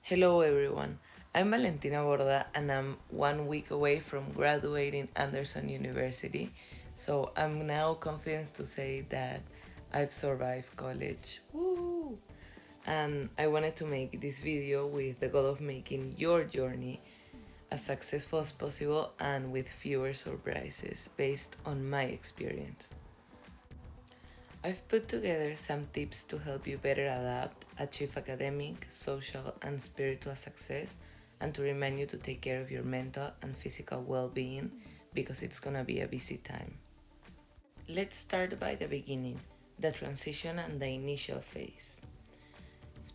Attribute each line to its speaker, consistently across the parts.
Speaker 1: Hello everyone, I'm Valentina Borda and I'm 1 week away from graduating Anderson University, so I'm now confident to say that I've survived college. Woo! And I wanted to make this video with the goal of making your journey as successful as possible and with fewer surprises based on my experience. I've put together some tips to help you better adapt, achieve academic, social, and spiritual success, and to remind you to take care of your mental and physical well being because it's gonna be a busy time. Let's start by the beginning, the transition and the initial phase.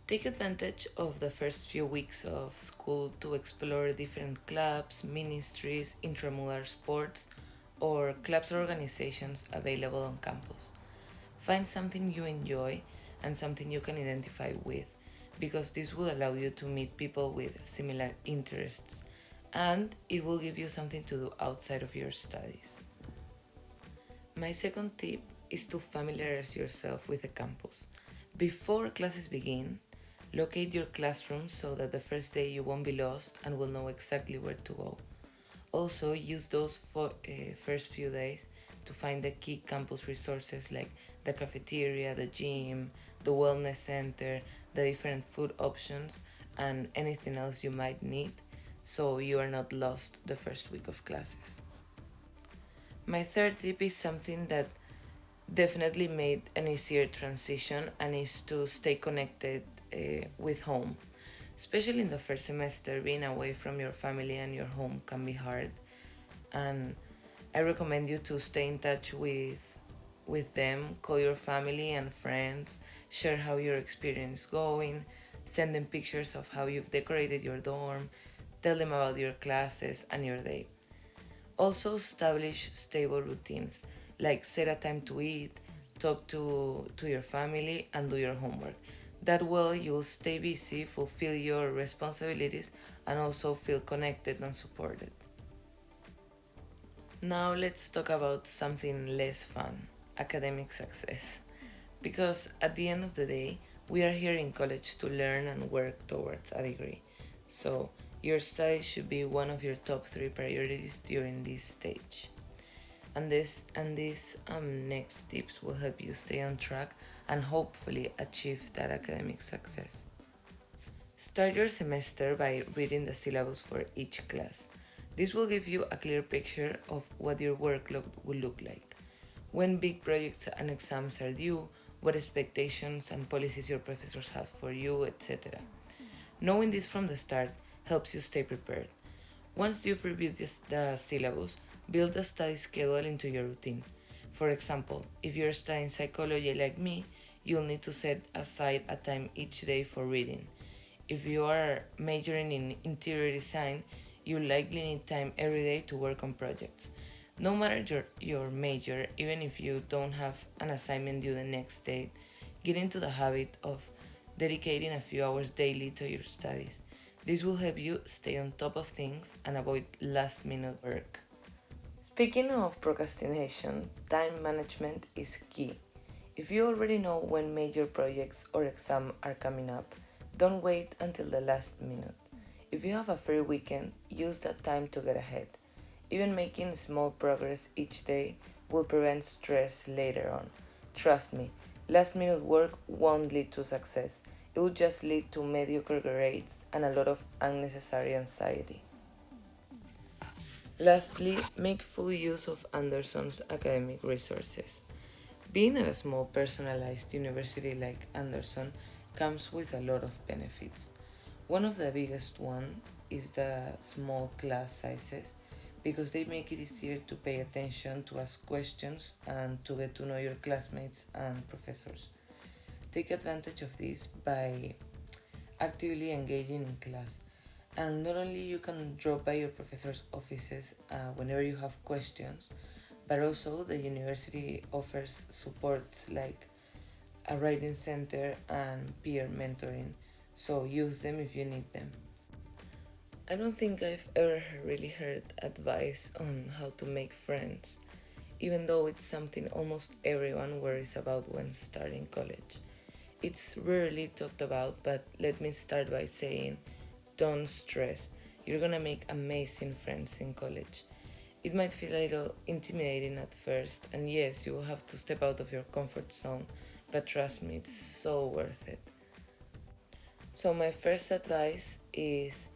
Speaker 1: Take advantage of the first few weeks of school to explore different clubs, ministries, intramural sports, or clubs or organizations available on campus. Find something you enjoy and something you can identify with, because this will allow you to meet people with similar interests and it will give you something to do outside of your studies. My second tip is to familiarize yourself with the campus. Before classes begin, locate your classroom so that the first day you won't be lost and will know exactly where to go. Also, use those first few days to find the key campus resources like the cafeteria, the gym, the wellness center, the different food options, and anything else you might need so you are not lost the first week of classes. My third tip is something that definitely made an easier transition and is to stay connected with home. Especially in the first semester, being away from your family and your home can be hard, and I recommend you to stay in touch with them, call your family and friends, share how your experience is going, send them pictures of how you've decorated your dorm, tell them about your classes and your day. Also establish stable routines, like set a time to eat, talk to your family and do your homework. That way you'll stay busy, fulfill your responsibilities and also feel connected and supported. Now let's talk about something less fun, academic success. Because at the end of the day, we are here in college to learn and work towards a degree. So your studies should be one of your top three priorities during this stage. And these next tips will help you stay on track and hopefully achieve that academic success. Start your semester by reading the syllabus for each class. This will give you a clear picture of what your workload will look like, when big projects and exams are due, what expectations and policies your professors have for you, etc. Knowing this from the start helps you stay prepared. Once you've reviewed the syllabus, build a study schedule into your routine. For example, if you're studying psychology like me, you'll need to set aside a time each day for reading. If you are majoring in interior design, you likely need time every day to work on projects. No matter your major, even if you don't have an assignment due the next day, get into the habit of dedicating a few hours daily to your studies. This will help you stay on top of things and avoid last minute work. Speaking of procrastination, time management is key. If you already know when major projects or exams are coming up, don't wait until the last minute. If you have a free weekend, use that time to get ahead. Even making small progress each day will prevent stress later on. Trust me, last minute work won't lead to success. It will just lead to mediocre grades and a lot of unnecessary anxiety. Lastly, make full use of Anderson's academic resources. Being at a small personalized university like Anderson comes with a lot of benefits. One of the biggest one is the small class sizes because they make it easier to pay attention, to ask questions and to get to know your classmates and professors. Take advantage of this by actively engaging in class. And not only you can drop by your professor's offices whenever you have questions, but also the university offers supports like a writing center and peer mentoring, so use them if you need them. I don't think I've ever really heard advice on how to make friends, even though it's something almost everyone worries about when starting college. It's rarely talked about, but let me start by saying don't stress. You're gonna make amazing friends in college. It might feel a little intimidating at first, and yes, you will have to step out of your comfort zone, but trust me, it's so worth it. So, my first advice is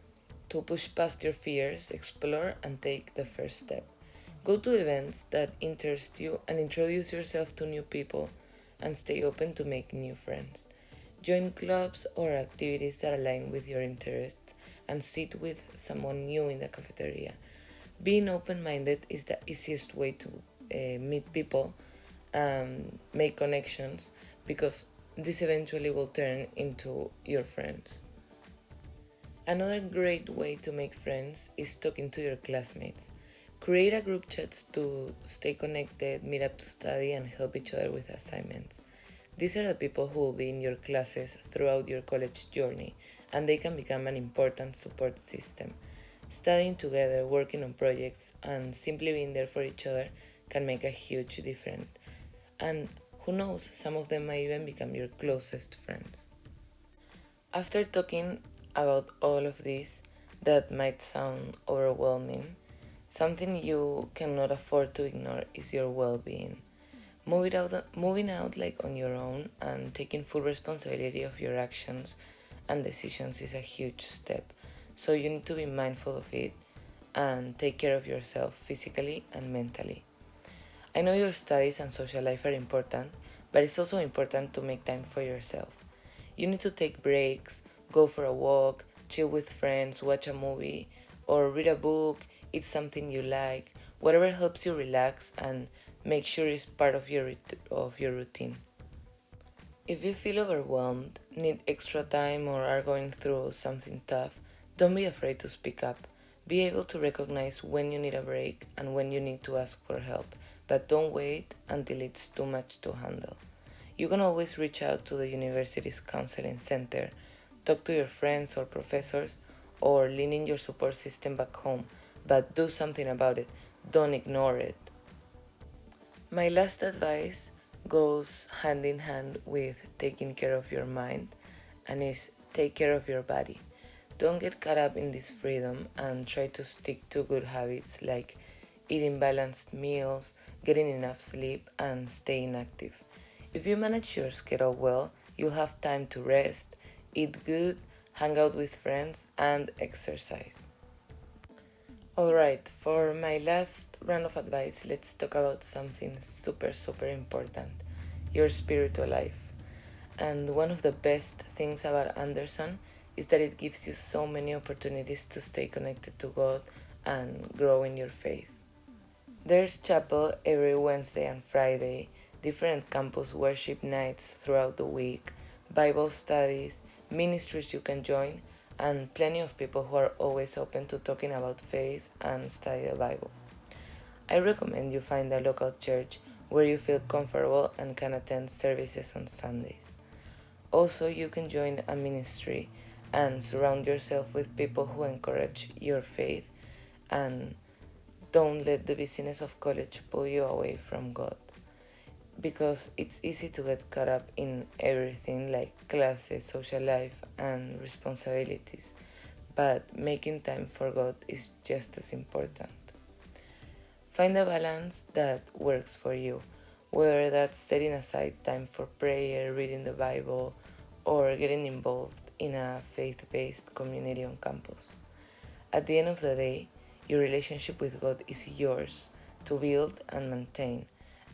Speaker 1: to push past your fears, explore, and take the first step. Go to events that interest you and introduce yourself to new people and stay open to make new friends. Join clubs or activities that align with your interests and sit with someone new in the cafeteria. Being open minded is the easiest way to meet people and make connections because this eventually will turn into your friends. Another great way to make friends is talking to your classmates. Create a group chat to stay connected, meet up to study, and help each other with assignments. These are the people who will be in your classes throughout your college journey, and they can become an important support system. Studying together, working on projects, and simply being there for each other can make a huge difference. And who knows, some of them might even become your closest friends. After talking about all of this, that might sound overwhelming, something you cannot afford to ignore is your well being. Moving out like on your own and taking full responsibility of your actions and decisions is a huge step. So you need to be mindful of it and take care of yourself physically and mentally. I know your studies and social life are important, but it's also important to make time for yourself. You need to take breaks, go for a walk, chill with friends, watch a movie, or read a book, eat something you like, whatever helps you relax and make sure it's part of your routine. If you feel overwhelmed, need extra time, or are going through something tough, don't be afraid to speak up. Be able to recognize when you need a break and when you need to ask for help, but don't wait until it's too much to handle. You can always reach out to the university's counseling center, talk to your friends or professors, or lean in your support system back home, but do something about it. Don't ignore it. My last advice goes hand in hand with taking care of your mind and is take care of your body. Don't get caught up in this freedom and try to stick to good habits like eating balanced meals, getting enough sleep, and staying active. If you manage your schedule well, you'll have time to rest, eat good, hang out with friends, and exercise. Alright, for my last round of advice, let's talk about something super important, your spiritual life. And one of the best things about Anderson is that it gives you so many opportunities to stay connected to God and grow in your faith. There's chapel every Wednesday and Friday, different campus worship nights throughout the week, Bible studies, ministries you can join, and plenty of people who are always open to talking about faith and study the Bible. I recommend you find a local church where you feel comfortable and can attend services on Sundays. Also, you can join a ministry and surround yourself with people who encourage your faith and don't let the busyness of college pull you away from God because it's easy to get caught up in everything like classes, social life, and responsibilities, but making time for God is just as important. Find a balance that works for you, whether that's setting aside time for prayer, reading the Bible, or getting involved in a faith based community on campus. At the end of the day, your relationship with God is yours to build and maintain,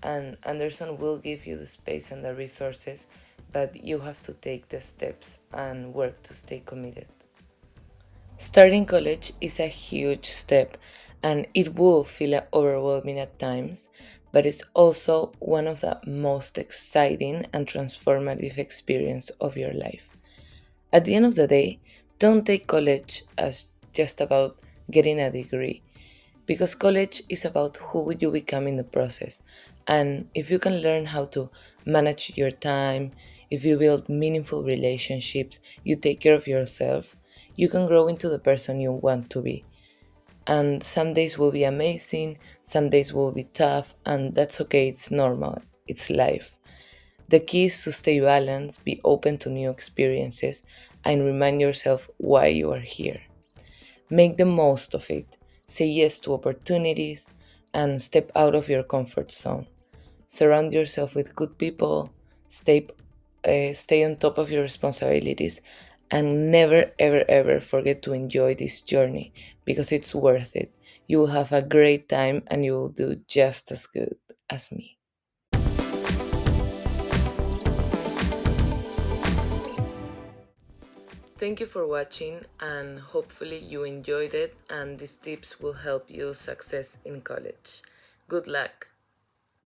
Speaker 1: and Anderson will give you the space and the resources, but you have to take the steps and work to stay committed. Starting college is a huge step and it will feel overwhelming at times, but it's also one of the most exciting and transformative experience of your life. At the end of the day, don't take college as just about getting a degree because college is about who you become in the process. And if you can learn how to manage your time, if you build meaningful relationships, you take care of yourself, you can grow into the person you want to be. And some days will be amazing, some days will be tough, and that's okay, it's normal, it's life. The key is to stay balanced, be open to new experiences, and remind yourself why you are here. Make the most of it. Say yes to opportunities and step out of your comfort zone. Surround yourself with good people, stay on top of your responsibilities, and never, ever, ever forget to enjoy this journey because it's worth it. You will have a great time and you will do just as good as me. Thank you for watching, and hopefully you enjoyed it and these tips will help you success in college. Good luck.